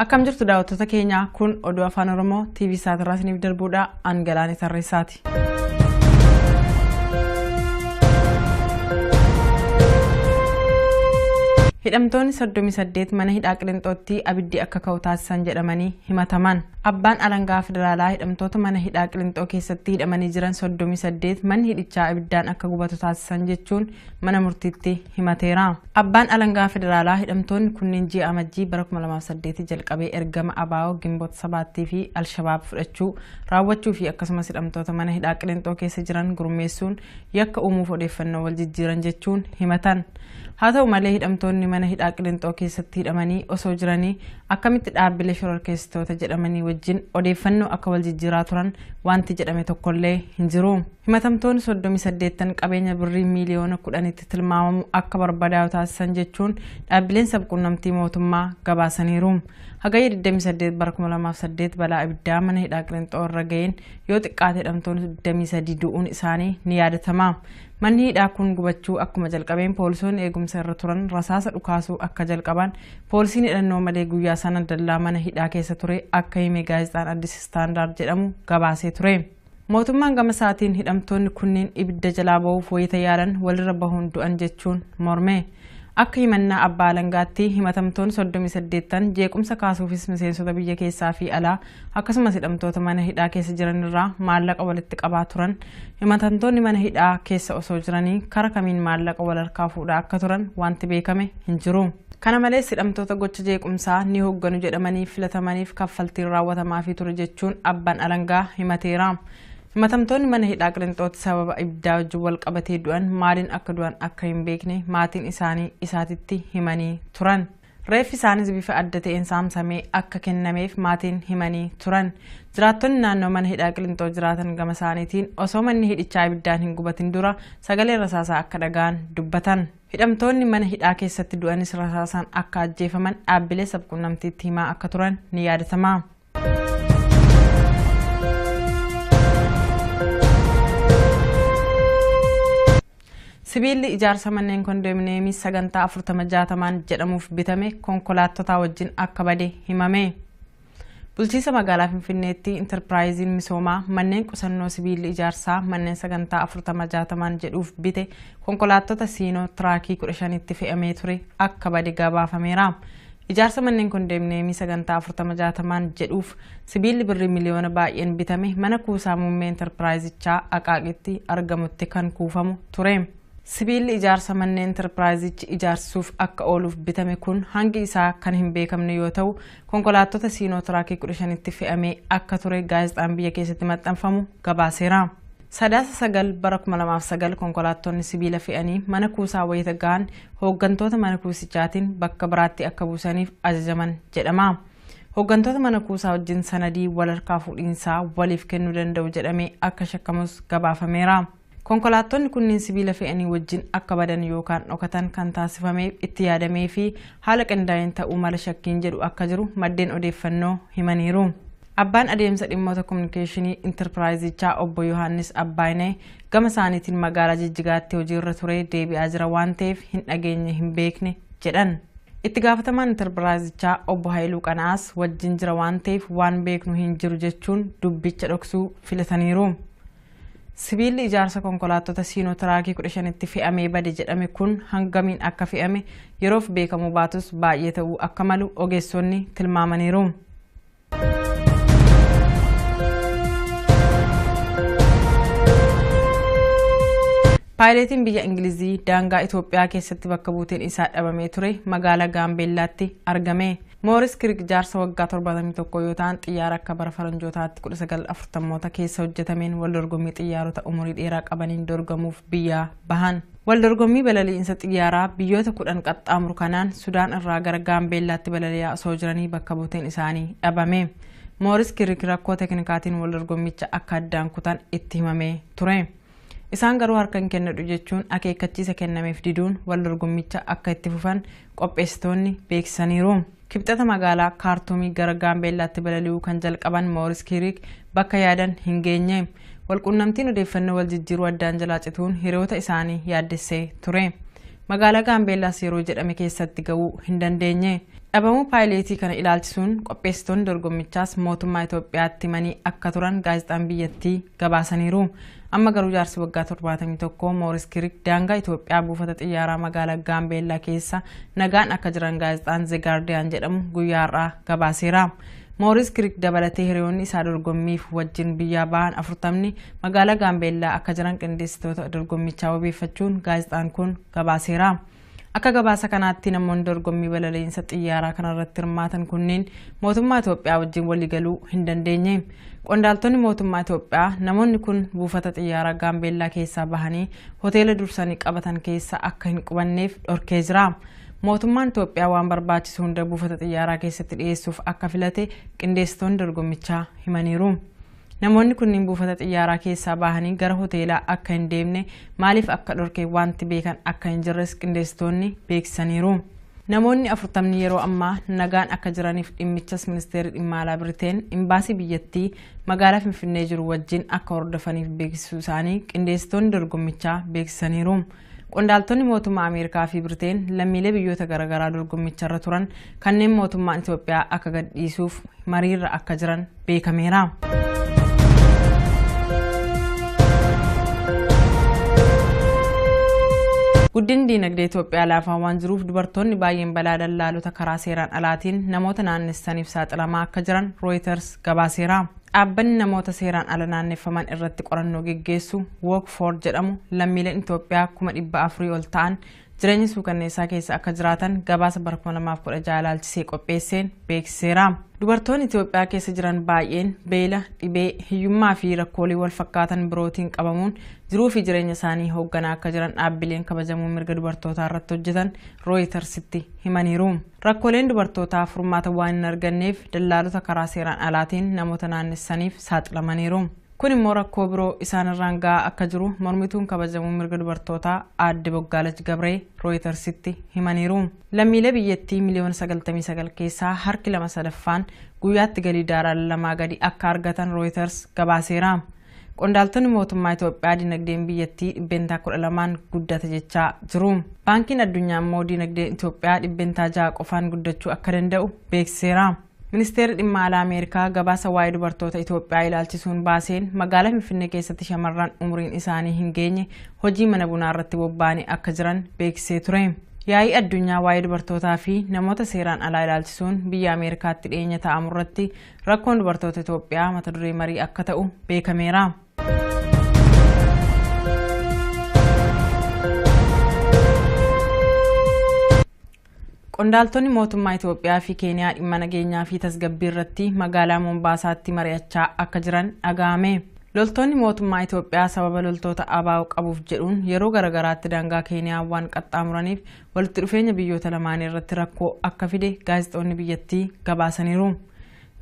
Akkam jirtu daawwattoota keenya kun oduu afaan Oromoo TV Saatirraa isiniif darbuudha Angalaanii Tarreessaati. Hidhamtoonni 38 mana hidhaa Qiliinxootti abiddi akka ka'u taasisan jedhamanii himataman. Abbaan alangaa federaalaa hidhamtoota mana hidhaa Qiliinxoo keessatti hidhamanii jiran 38 manni hidhichaa abiddaan akka gubatu taasisan jechuun mana murtiitti himateera. Abbaan alangaa federaalaa hidhamtoonni kunniin ji'a amajjii bara 2008 jalqabee ergama ABO Gimboota 7 fi Alshabaab fudhachuu raawwachuu fi akkasumas hidhamtoota mana hidhaa Qiliinxoo keessa jiran gurmeessuun yakka uumuuf odeeffannoo wal jijjiiran jechuun himatan. Haa ta'u malee hidhamtoonni mana hidhaa Qiliinxoo keessatti hidhamanii osoo jiranii akkamitti dhaabbilee shororkeessitoota jedhamanii wajjin odeeffannoo akka wal jijjiiraa turan wanti jedhame tokkollee hin jiru. Himatamtoonni 38 qabeenya birrii miiliyoona 10tti tilmaamamu akka barbadaa'u taasisan jechuun dhaabbileen sabquunnamtii mootummaa gabaasaniiru. Hagayya 28 bara 2008 balaa ibiddaa mana hidhaa Qiliinxoo irra ga'een yoo xiqqaate hidhamtoonni 23 du'uun isaanii ni yaadatama. Manni hidhaa kun gubachuu akkuma jalqabeen poolisoonni eegumsa irra turan rasaasa dhukaasuu akka jalqaban poolisiin hidhannoo malee guyyaa sana dallaa mana hidhaa keessa ture akka hime gaazexaan Addis Standard jedhamu gabaasee ture. Mootummaan gama isaatiin hidhamtoonni kunniin ibidda jalaa ba'uuf wayita yaalan walirra bahuun du'an jechuun morme. Akka himannaa abbaa alangaatti himatamtoonni 38 jeequmsa kaasuufis miseensota biyya keessaa fi alaa akkasumas hidhamtoota mana hidhaa keessa jiran irraa maallaqa walitti qabaa turan. Himatamtoonni mana hidhaa keessa osoo jiranii karaa kamiin maallaqa wal harkaa fuudhaa akka turan wanti beekame hin jiru. Kana malees hidhamtoota gocha jeequmsaa ni hoogganu jedhamanii filatamaniif kaffaltiin raawwatamaafii ture jechuun abbaan alangaa himateera. Himatamtoonni mana hidhaa Qiliinxootti sababa ibiddaa wajjin wal qabatee du'an maaliin akka du'an akka hin beekne maatiin isaanii isaatitti himanii turan. Reeffi isaanis bifa adda ta'een saamsamee akka kennameef maatiin himanii turan. Jiraattonni naannoo mana hidhaa Qiliinxoo jiraatan gama isaaniitiin osoo manni hidhichaa ibiddaan hin gubatin dura sagalee rasaasaa akka dhaga'an dubbatan. Hidhamtoonni mana hidhaa keessatti du'anis rasaasaan akka ajjeefaman dhaabbilee sabquunnamtiitti himaa akka turan ni yaadatama. Sibiilli ijaarsa manneen kondominiyeemii sagantaa 40-60 jedhamuuf bitame konkolaattota wajjin akka bade himame. Bulchiinsa magaalaa Finfinneetti Enterpiraayiziin misoomaa manneen qusannoo sibiilli ijaarsaa manneen sagantaa 40-60 jedhuuf bite konkolaattota siinoo tiraakii 15tti fe'amee ture akka bade gabaafameera. Ijaarsa manneen kondominiyeemii sagantaa 40-60 jedhuuf sibiilli birrii miliyoona baay'een bitame mana kuusaa muummee Enterpiraayizichaa Aqaaqitti argamutti kan kuufamu ture. Sibiilli ijaarsa manneen Enterpiraayizichi ijaarsuuf akka ooluuf bitame kun hangi isaa kan hin beekamne yoo ta'u konkolaattota siinoo tiraakii 15tti fe'amee akka ture gaazexaan biyya keessatti maxxanfamu gabaaseera. Sadaasa 9 bara 2009 konkolaattonni sibiila fe'anii mana kuusaa wayita ga'an hooggantoota mana kuusichaatiin bakka biraatti akka buusaniif ajajaman jedhama. Hooggantoota mana kuusaa wajjin sanadii wal harkaa fuudhiinsaa waliif kennuu danda'u jedhamee akka shakkamus gabaafameera. Konkolaattonni kunniin sibiila fe'anii wajjin akka badan yookaan dhokatan kan taasifameef itti yaadamee fi haala qindaa'een ta'uu mala shakkiin jedhu akka jiru maddeen odeeffannoo himaniiru. Abbaan adeemsa dhimmoota kominikeeshinii Enterpiraayizichaa obbo Yohaannis Abbaayinee gama isaaniitiin magaalaa Jijjigaatti hojiirra ture deebi'aa jira waan ta'eef hin dhageenye hin beekne jedhan. Itti gaafatamaan Enterpiraayizichaa obbo Haayiluu Qanaas wajjin jira waan ta'eef waan beeknu hin jiru jechuun dubbicha dhoksuu filataniiru. Sibiilli ijaarsa konkolaattota siinoo tiraakii 15tti fe'amee bade jedhame kun hangamiin akka fe'ame yeroof beekamu baatus baay'ee ta'uu akka malu ogeessonni tilmaamaniiru. Paayileetiin biyya Ingilizii daangaa Itoophiyaa keessatti bakka buuteen isaa dhabamee ture magaalaa Gaambeellaatti argame. Mooris Kirik jaarsa waggaa 71 yoo ta'an xiyyaara akka bara faranjootaatti 1940moota keessa hojjetameen wal dorgommii xiyyaarota umurii dheeraa qabaniin dorgomuuf biyya bahan. Wal dorgommii balali'insa xiyyaaraa biyyoota 10 qaxxaamuru kanaan Sudaan irraa gara Gaambeellaatti balali'aa osoo jiranii bakka buuteen isaanii dhabame. Mooris Kirik rakkoo teknikaatiin wal dorgommicha akka addaan kutan itti himamee ture. Isaan garuu harka hin kennadhu jechuun akeekkachiisa kennameef diduun wal dorgommicha akka itti fufan qopheessitoonni beeksisaniiru. Kibxata magaalaa Kaartumii gara Gaambeellaatti balali'uu kan jalqaban Mooris Kirik bakka yaadan hin geenye. Walquunnamtiin odeeffannoo wal jijjiiruu addaan jalaa cituun hiriyoota isaanii yaaddessee ture. magaalaa Gaambeellaas yeroo jedhame keessatti ga'uu hin dandeenye. Dhabamuu paayileetii kana ilaalchisuun qopheessitoonni dorgommichaas mootummaa Itoophiyaatti himanii akka turan gaazexaan biyyattii gabaasaniiru. Amma garuu jaarsi waggaa 71 Mooris Kirik daangaa Itoophiyaa buufata xiyyaaraa magaalaa Gaambeellaa keessa nagaan akka jiran gaazexaan The Guardian jedhamu guyyaa har'aa gabaaseera. Mooris Kirik dabalatee hiriyoonni isaa dorgommiif wajjin biyyaa ba'an 40 magaalaa Gaambeellaa akka jiran qindeessitoota dorgommichaa wabeeffachuun gaazexaan kun gabaaseera. Akka gabaasa kanaatti namoonni dorgommii balaliinsa xiyyaaraa kanarratti hirmaatan kunneen mootummaa Itoophiyaa wajjin waliigaluu hin dandeenye. Qondaaltonni mootummaa Itoophiyaa namoonni kun buufata xiyyaaraa Gaambeellaa keessaa bahanii hoteela dursanii qabatan keessa akka hin qubanneef dhorkee jira. Mootummaan Itoophiyaa waan barbaachisu hunda buufata xiyyaaraa keessatti dhiyeessuuf akka filate qindeessitoonni dorgommichaa himaniiru. Namoonni kunniin buufata xiyyaaraa keessaa bahanii gara hoteelaa akka hin deemne maaliif akka dhorkee wanti beekan akka hin jirres qindeessitoonni beeksisaniiru. Namoonni 40 yeroo ammaa nagaan akka jiraniif dhimmichas ministeerri dhimma alaa Biriteen imbaasii biyyattii magaalaa Finfinnee jiru wajjin akka hordofaniif beeksisuu isaanii qindeessitoonni dorgommichaa beeksisaniiru. Qondaaltonni mootummaa Ameerikaa fi Biriteen lammiilee biyyoota garaagaraa dorgommicharra turan kanneen mootummaan Itoophiyaa akka gadhiisuuf mariirra akka jiran beekameera. Guddinni dinagdee Itoophiyaa laafaa waan jiruuf dubartoonni baay'een balaa dallaalota karaa seeraan alaatiin namoota naannessaniif saaxilamaa akka jiran Reuters gabaaseera. Dhaabbanni namoota seeraan ala naanneeffaman irratti qorannoo geggeessu Work For jedhamu lammiileen Itoophiyaa 400,000 ol ta'an jireenya suukanneessaa keessa akka jiraatan gabaasa bara 2016 ilaalchisee qopheesseen beeksiseera. Dubartoonni Itoophiyaa keessa jiran baay'een beela, dhibee, hiyyummaa fi rakkoolee wal fakkaatan birootiin qabamuun jiruu fi jireenya isaanii hoogganaa akka jiran dhaabbileen kabajamuu mirga dubartootaa irratti hojjetan Rooyitersitti himaniiru. Rakkooleen dubartootaa furmaata waan hin arganneef dallaalota karaa seeraan alaatiin namoota naannessaniif saaxilamaniiru. Kun immoo rakkoo biroo isaanirraan gahaa akka jiru mormituun kabajamuu mirga dubartootaa Aadde Boggaalach Gabree Rooyitersitti himaniiru. Lammiilee biyyattii miliyoona 99 keessaa harki 2/3 guyyaatti galii daaraan 2 gadi akka argatan Reuters gabaaseera. Qondaaltonni mootummaa Itoophiyaa dinagdeen biyyattii 12% guddata jechaa jiru. Baankiin addunyaa immoo dinagdeen Itoophiyaa 6% qofaan guddachuu akka danda'u beeksiseera. Ministeerri dhimma alaa Ameerikaa gabaasa waa'ee dubartoota Itoophiyaa ilaalchisuun baaseen magaalaa Finfinnee keessatti shamarran umriin isaanii hin geenye hojii mana bunaa irratti bobba'anii akka jiran beeksisee ture. Yaa'ii addunyaa waa'ee dubartootaa fi namoota seeraan alaa ilaalchisuun biyya Ameerikaatti dhiyeenya ta'amu irratti rakkoon dubartoota Itoophiyaa mata duree marii akka ta'u beekameera. Qondaaltonni mootummaa Itoophiyaa fi Keeniyaa dhimma nageenyaa fi tasgabbii irratti magaalaa Mombaasaatti mari'achaa akka jiran dhaga'ame. Loltoonni mootummaa Itoophiyaa sababa loltoota ABO qabuuf jedhuun yeroo garagaraatti daangaa Keeniyaa waan qaxxaamuraniif walitti dhufeenya biyyoota lamaanii irratti rakkoo akka fide gaazexoonni biyyattii gabaasaniiru.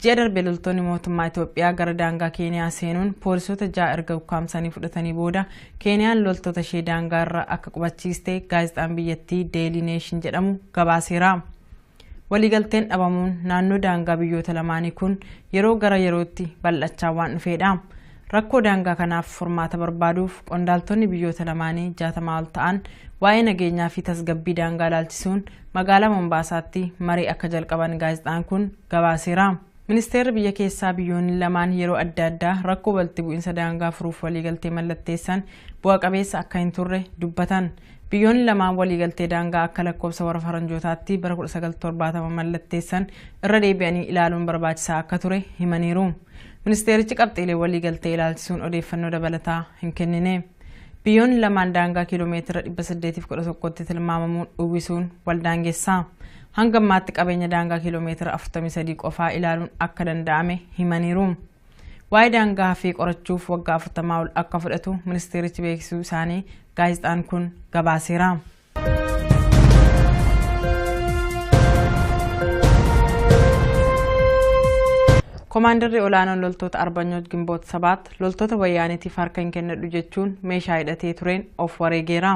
Ji'a darbe loltoonni mootummaa Itoophiyaa gara daangaa Keeniyaa seenuun poolisoota 6 erga ukkaamsanii fudhatanii booda Keeniyaan loltoota ishee daangaa irra akka qubachiiste gaazexaan biyyattii Daily Nation jedhamu gabaaseera. Waliigalteen dhabamuun naannoo daangaa biyyoota lamaanii kun yeroo gara yerootti bal'achaa waan dhufeedha. Rakkoo daangaa kanaaf furmaata barbaaduuf qondaaltonni biyyoota lamaanii 60 ol ta'an waa'ee nageenyaa fi tasgabbii daangaa ilaalchisuun magaalaa Mombaasaatti marii akka jalqaban gaazexaan kun gabaaseera. Ministeerri biyya keessaa biyyoonni lamaan yeroo adda addaa rakkoo walitti bu'iinsa daangaa furuuf waliigaltee mallatteessan bu'a qabeessa akka hin turre dubbatan. Biyyoonni lamaan waliigaltee daangaa akka lakkoofsa warra faranjootaatti bara 1970 mallatteessan irra deebi'anii ilaaluun barbaachisaa akka ture himaniiru. Ministeerichi qabxiilee waliigaltee ilaalchisuun odeeffannoo dabalataa hin kennine. Biyyoonni lamaan daangaa kiiloomeetira 811tti tilmaamamuun uwwisuun wal daangeessa. Hanga ammaatti qabeenya daangaa kiiloomeetira 43 qofaa ilaaluun akka danda'ame himaniiru. Waa'ee daangaa hafee qorachuuf waggaa 40 ol akka fudhatu ministeerichi beeksisuu isaanii gaazexaan kun gabaaseera. Komaaንደሪ olaanoon loltoota Arbanyoot Gimboot 7 loltoota wayyaaniitiif harka hin kennadhu jechuun meeshaa hidhatee tureen of wareegeera.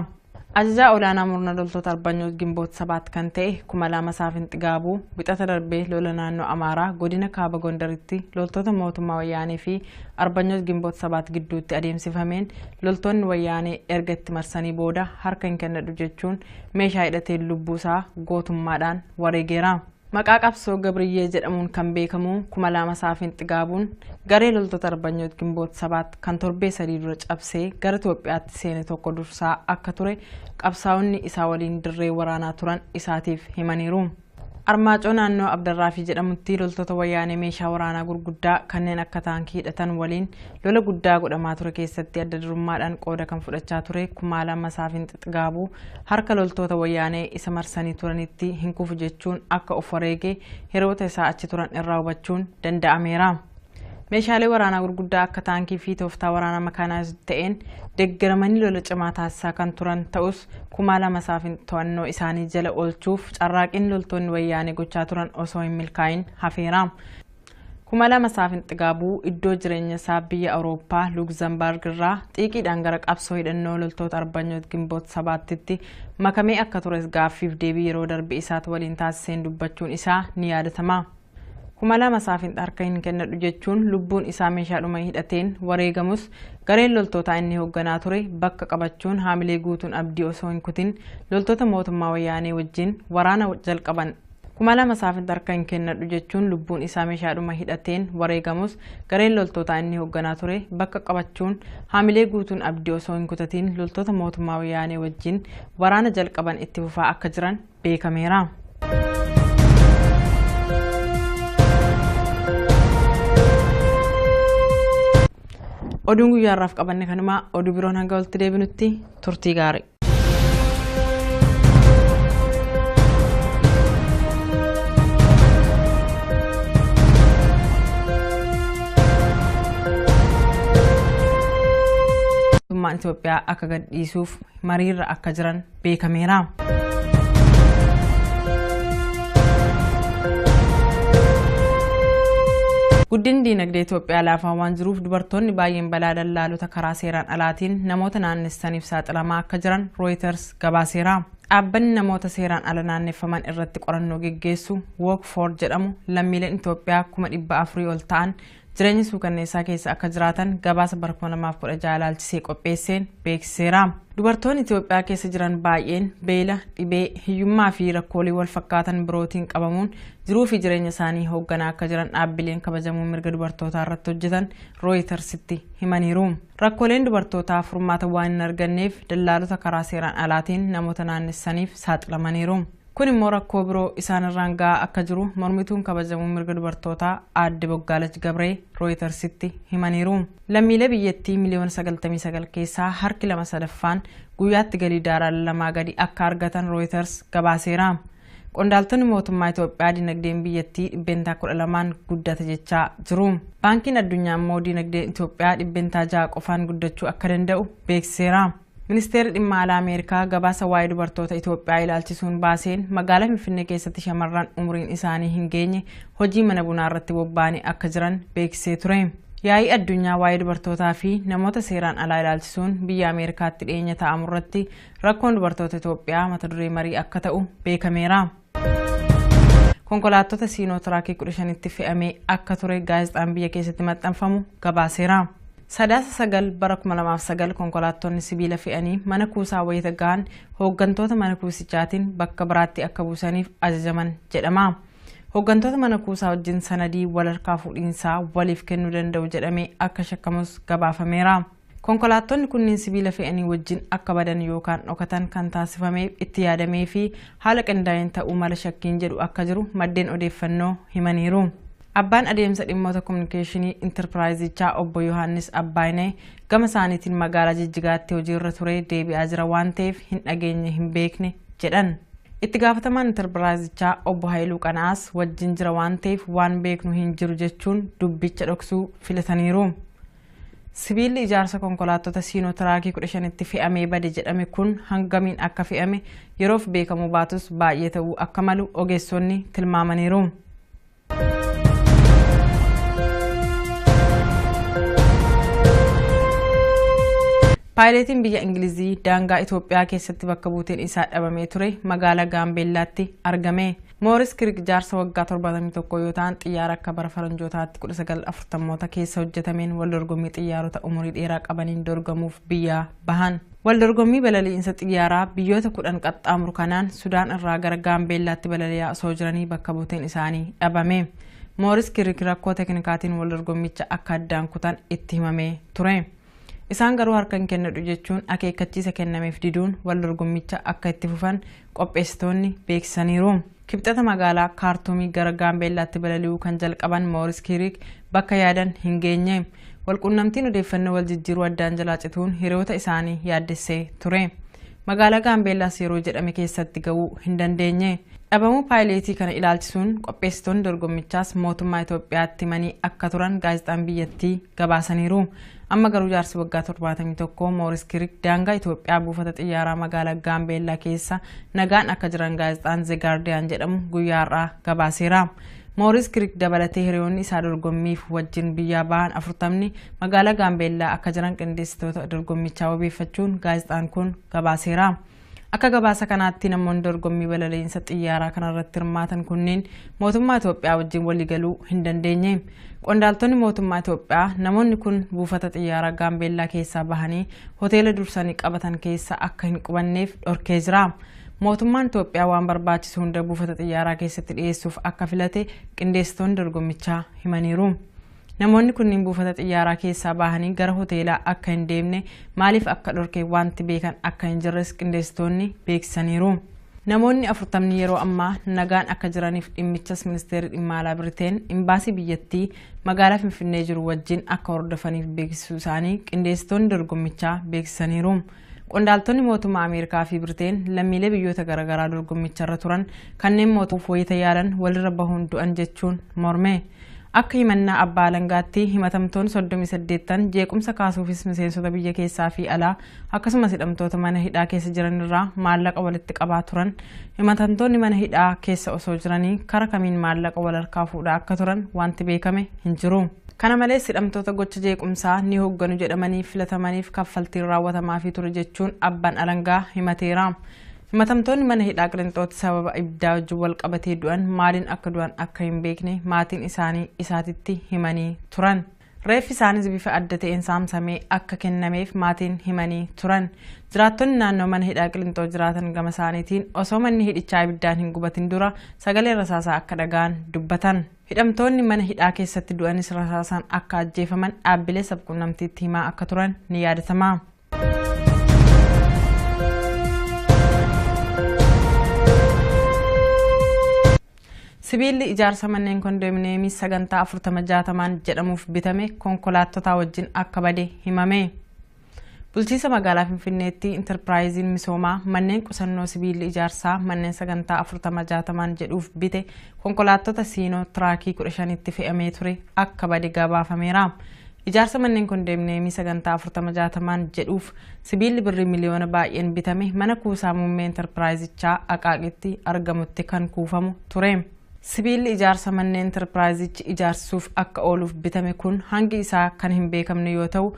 Ajajaa olaanaa murna loltoota Arbanyoot Gimboot 7 kan ta'e Kumalaa Saafinti Gaabuu wixata darbee lola naannoo Amaaraa godina Kaaba Gondaritti loltoota mootummaa wayyaanee fi Arbanyoot Gimboot 7 gidduutti adeemsifameen loltoonni wayyaanee erga itti marsanii booda harka hin kennadhu jechuun meeshaa hidhatee lubbuusaa gootummaadhaan wareegeera. Maqaa qabsoo Gabriyyee jedhamuun kan beekamu Kumalaa Saafinti Gaabuun garee loltoota Arbanyoot Gimboot 7 kan torbee 3 dura cabsee gara Itoophiyaatti seene tokko dursaa akka ture qabsaa'onni isaa waliin dirree waraanaa turan isaatiif himaniiru. Armaacoo naannoo Abdarraafii jedhamutti loltoota wayyaanee meeshaa waraanaa gurguddaa kanneen akka taankii hidhatan waliin lola guddaa godhamaa ture keessatti adda durummaadhaan qooda kan fudhachaa ture Kumalaa Saafinti Gaabuu harka loltoota wayyaanee isa marsanii turanitti hin kufu jechuun akka of wareegee hiriyoota isaa achi turan irraa hubachuun danda'ameera. Meeshaalee waraanaa gurguddaa akka taankii fi tooftaa waraanaa makaanaayizd ta'een deeggaramanii lola cimaa taasisaa kan turan ta'us Kumalaa Saafinti to'annoo isaanii jala oolchuuf carraaqiin loltoonni wayyaanee gochaa turan osoo hin milkaa'in hafeera. Kumalaa Saafinti Gaabuu iddoo jireenya isaa biyya Awurooppaa Luugzambarg irraa xiiqiidhaan gara qabsoo hidhannoo loltoota Arbanyoot Gimboot 7tti makamee akka tures gaaffiif deebii yeroo darbe isaatti waliin taasiseen dubbachuun isaa ni yaadatama. Kumalaa Saafinti harka hin kennadhu jechuun lubbuun isaa meeshaadhuma hidhateen wareegamus gareen loltoota inni hoogganaa ture bakka qabachuun haamilee guutuun abdii osoo hin kutin loltoota mootummaa wayyaanee wajjin waraana jalqaban. Kumalaa Saafinti harka hin kennadhu jechuun lubbuun isaa meeshaadhuma hidhateen wareegamus gareen loltoota inni hoogganaa ture bakka qabachuun haamilee guutuun abdii osoo hin kutatin loltoota mootummaa wayyaanee wajjin waraana jalqaban itti fufaa akka jiran beekameera. Oduun guyyaa irraaf qabanne kanuma oduu biroon hanga walitti deebinutti turtii gaarii. Mootummaan Itoophiyaa akka gadhiisuuf mariirra akka jiran beekameera. Guddinni diinagdee Itoophiyaa laafaa waan jiruuf dubartoonni baay'een balaa dallaalota karaa seeraan alaatiin namoota naannessaniif saaxilamaa akka jiran Reuters gabaaseera. Dhaabbanni namoota seeraan ala naanneeffaman irratti qorannoo geggeessu Work For jedhamu lammiileen Itoophiyaa 400,000 ol ta'an jireenya suukanneessaa keessa akka jiraatan gabaasa bara 2016 ilaalchisee qopheesseen beeksiseera. Dubartoonni Itoophiyaa keessa jiran baay'een beela, dhibee, hiyyummaa fi rakkoolee wal fakkaatan birootiin qabamuun jiruu fi jireenya isaanii hoogganaa akka jiran dhaabbileen kabajamuu mirga dubartootaa irratti hojjetan Rooyitersitti himaniiru. Rakkooleen dubartootaa furmaata waan hin arganneef dallaalota karaa seeraan alaatiin namoota naannessaniif saaxilamaniiru. Kun immoo rakkoo biroo isaan irraan gahaa akka jiru mormituun kabajamuu mirga dubartootaa Aadde Boggaalach Gabree Rooyitersitti himaniiru. Lammiilee biyyattii miliyoona 99 keessaa harki 2/3 guyyaatti galii daaraan 2 gadi akka argatan Reuters gabaaseera. Qondaaltonni mootummaa Itoophiyaa dinagdeen biyyattii 12% guddata jechaa jiru. Baankiin addunyaa immoo dinagdeen Itoophiyaa 6% qofaan guddachuu akka danda'u beeksiseera. Ministeerri dhimma alaa Ameerikaa gabaasa waa'ee dubartoota Itoophiyaa ilaalchisuun baaseen magaalaa Finfinnee keessatti shamarran umriin isaanii hin geenye hojii mana bunaa irratti bobba'anii akka jiran beeksisee ture. Yaa'ii addunyaa waa'ee dubartootaa fi namoota seeraan alaa ilaalchisuun biyya Ameerikaatti dhiyeenya ta'amu irratti rakkoon dubartoota Itoophiyaa mata duree marii akka ta'u beekameera. Konkolaattota Siinootiraakii 15tti fe'amee akka ture gaazexaan biyya keessatti maxxanfamu gabaaseera. Sadaasa 9 bara 2009 konkolaattonni sibiila fe'anii mana kuusaa wayita gahan hooggantoota mana kuusichaatiin bakka biraatti akka buusaniif ajajaman jedhama. Hooggantoota mana kuusaa wajjin sanadii walharkaa fuudhiinsaa waliif kennuu danda'u jedhamee akka shakkamus gabaafameera. Konkolaattonni kunniin sibiila fe'anii wajjin akka badan yookaan dhokatan kan taasifameef itti yaadamee fi haala qindaa'een ta'uu mala shakkiin jedhu akka jiru maddeen odeeffannoo himaniiru. Abbaan adeemsa dhimmoota kominikeeshinii intarpiraayizichaa obbo Yohaannis Abbaayinee gama isaaniitiin magaalaa Jijjigaatti hojiirra ture deebi'aa jira waan ta'eef hin dhageenye hin beekne jedhan. Itti gaafatamaan intarpiraayizichaa obbo Haayiluu Qanaas wajjin jira waan ta'eef waan beeknu hin jiru jechuun dubbicha dhoksuu filataniiru. Sibiilli ijaarsa konkolaattota Siinootiraakii 15tti fe'amee bade jedhame kun hangamiin akka fe'ame yeroof beekamuu baatus baay'ee ta'uu akka malu ogeessonni tilmaamaniiru. Paayileetiin biyya Ingilizii daangaa Itoophiyaa keessatti bakka buuteen isaa dhabamee ture magaalaa Gaambeellaatti argame. Mooris Kiriik jaarsa waggaa 71 yoo ta'an xiyyaara akka bara faranjootaatti 1940moota keessa hojjetameen wal dorgommii xiyyaarota umurii dheeraa qabaniin dorgamuuf biyya bahan. Wal dorgommii balali'insa xiyyaaraa biyyoota 10 qaxxaamuru kanaan Sudaan irraa gara Gaambeellaatti balali'aa osoo jiranii bakka buuteen isaanii dhabame. Mooris Kiriik rakkoo teknikaatiin wal dorgommicha akka addaan kutan itti himamee ture. Isaan garuu harka hin kennadhu jechuun akeekkachiisa kennameef diduun wal dorgommicha akka itti fufan qopheessitoonni beeksisaniiru. Kibxata magaalaa Kaartumii gara Gaambeellaatti balali'uu kan jalqaban Mooris Kiriik bakka yaadan hin geenye. Walqunnamtiin odeeffannoo wal jijjiiruu addaan jalaa cituun hiriyoota isaanii yaaddessee ture. Magaalaa Gaambeellaas yeroo jedhame keessatti ga'uu hin dandeenye. Dhabamuu paayileetii kana ilaalchisuun qopheessitoonni dorgommichaas mootummaa Itoophiyaatti himanii akka turan gaazexaan biyyattii gabaasaniiru. Amma garuu jaarsi waggaa 71 Mooris Kiriik daangaa Itoophiyaa buufata xiyyaaraa magaalaa Gaambeellaa keessa nagaan akka jiran gaazexaan The Guardian jedhamu guyyaa har'aa gabaaseera. Mooris Kiriik dabalatee hiriyoonni isaa dorgommiif wajjin biyyaa bahan 40 magaalaa Gaambeellaa akka jiran qindeessitoota dorgommichaa wabeeffachuun gaazexaan kun gabaaseera. Akka gabaasa kanaatti namoonni dorgommii balali'insa xiyyaaraa kanarratti hirmaatan kunneen mootummaa Itoophiyaa wajjin waliigaluu hin dandeenye. Qondaaltonni mootummaa Itoophiyaa namoonni kun buufata xiyyaaraa Gaambeellaa keessaa bahanii hoteela dursanii qabatan keessa akka hin qubanneef dhorkee jira. Mootummaan Itoophiyaa waan barbaachisu hunda buufata xiyyaaraa keessatti dhiyeessuuf akka filate qindeessitoonni dorgommichaa himaniiru. Namoonni kunniin buufata xiyyaaraa keessaa bahanii gara hoteelaa akka hin deemne maaliif akka dhorkee wanti beekan akka hin jirres qindeessitoonni beeksisaniiru. Namoonni 40 yeroo ammaa nagaan akka jiraniif dhimmichas ministeerri dhimma alaa Biriteen imbaasii biyyattii magaalaa Finfinnee jiru wajjin akka hordofaniif beeksisuu isaanii qindeessitoonni dorgommichaa beeksisaniiru. Qondaaltonni mootummaa Ameerikaa fi Biriteen lammiilee biyyoota garaagaraa dorgommicharra turan kanneen mootummaa wayita yaadan walirra bahuun du'an jechuun morme. Akka himannaa abbaa alangaatti himatamtoonni 38 jeequmsa kaasuufis miseensota biyya keessaa fi alaa akkasumas hidhamtoota mana hidhaa keessa jiran irraa maallaqa walitti qabaa turan. Himatamtoonni mana hidhaa keessa osoo jiranii karaa kamiin maallaqa wal harkaa fuudhaa akka turan wanti beekame hin jiru. Kana malees hidhamtoota gocha jeequmsaa ni hoogganu jedhamanii filatamaniif kaffaltiin raawwatamaa fi ture jechuun abbaan alangaa himateera. Himatamtoonni mana hidhaa Qilinxootti sababa ibiddaa wajjin wal qabatee du'an maaliin akka du'an akka hin beekne maatiin isaanii isaatitti himanii turan. Reeffi isaanis bifa adda ta'een saamsamee akka kennameef maatiin himanii turan. Jiraattonni naannoo mana hidhaa Qilinxoo jiraatan gama isaaniitiin osoo manni hidhichaa ibiddaan hin gubatin dura sagalee rasaasaa akka dhaga'an dubbatan. Hidhamtoonni mana hidhaa keessatti du'anis rasaasaan akka ajjeefaman dhaabbilee sabquunnamtiitti himaa akka turan ni yaadatama. Sibiilli ijaarsa manneen kondominiyeemii sagantaa 40-60 jedhamuuf bitame konkolaattota wajjin akka bade himame. Bulchiinsa magaalaa Finfinneetti Enterpiraayiziin misoomaa manneen qusannoo sibiilli ijaarsaa manneen sagantaa 40-60 jedhuuf bite konkolaattota siinoo tiraakii 15tti fe'amee ture akka bade gabaafameera. Ijaarsa manneen kondominiyeemii sagantaa 40-60 jedhuuf sibiilli birrii miliyoona baay'een bitame mana kuusaa muummee Enterpiraayizichaa Aqaaqitti argamutti kan kuufamu ture. Sibiilli ijaarsa manneen Enterpiraayizichi ijaarsuuf akka ooluuf bitame kun hangi isaa kan hin beekamne yoo ta'u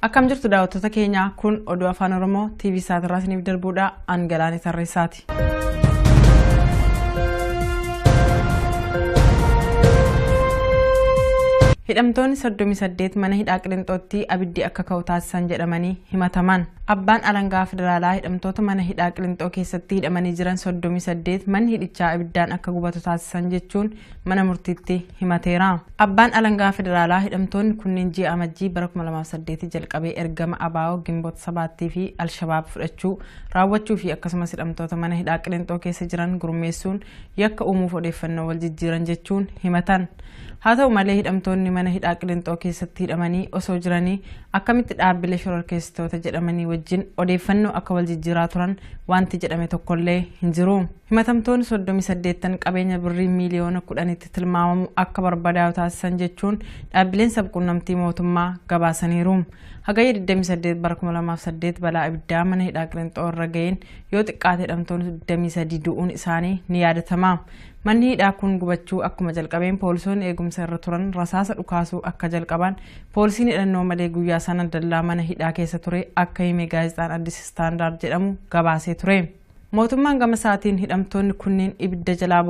akkam jirtu daawwattoota keenya kun oduu afaan Oromoo TV Saatirraa isiniif darbuudha Angalaanii Tarreessaati. Hidhamtoonni 38 mana hidhaa Qilinxootti abiddi akka ka'u taasisan jedhamanii himataman. Abbaan alangaa federaalaa hidhamtoota mana hidhaa Qilinxoo keessatti hidhamanii jiran 38 manni hidhichaa abiddaan akka gubatu taasisan jechuun mana murtiitti himateera. Abbaan alangaa federaalaa hidhamtoonni kunniin ji'a amajjii bara 2008 jalqabee ergama ABO Gimboota 7 fi Alshabaab fudhachuu raawwachuu fi akkasumas hidhamtoota mana hidhaa Qilinxoo keessa jiran gurmeessuun yakka uumuuf odeeffannoo wal jijjiiran jechuun himatan. Haa ta'u malee hidhamtoonni mana hidhaa Qilinxoo keessatti hidhamanii osoo jiranii akkamitti dhaabbilee shororkeessitoota jedhamanii wajjin odeeffannoo akka wal jijjiiraa turan wanti jedhame tokkollee hin jiru. Himatamtoonni 38 qabeenya birrii miiliyoona 10tti tilmaamamu akka barbadaa'u taasisan jechuun dhaabbileen sabquunnamtii mootummaa gabaasaniiru. Hagayya 28 bara 2008 balaa ibiddaa mana hidhaa Qilinxoo irra ga'een yoo xiqqaate hidhamtoonni 23 du'uun isaanii ni yaadatama. Manni hidhaa kun gubachuu akkuma jalqabeen poolisoonni eegumsa irra turan rasaasa dhukaasuu akka jalqaban poolisiin hidhannoo malee guyyaa sana dallaa mana hidhaa keessa ture akka hime gaazexaan Addis Standard jedhamu gabaasee ture. Mootummaan gama isaatiin hidhamtoonni kunneen ibidda jalaa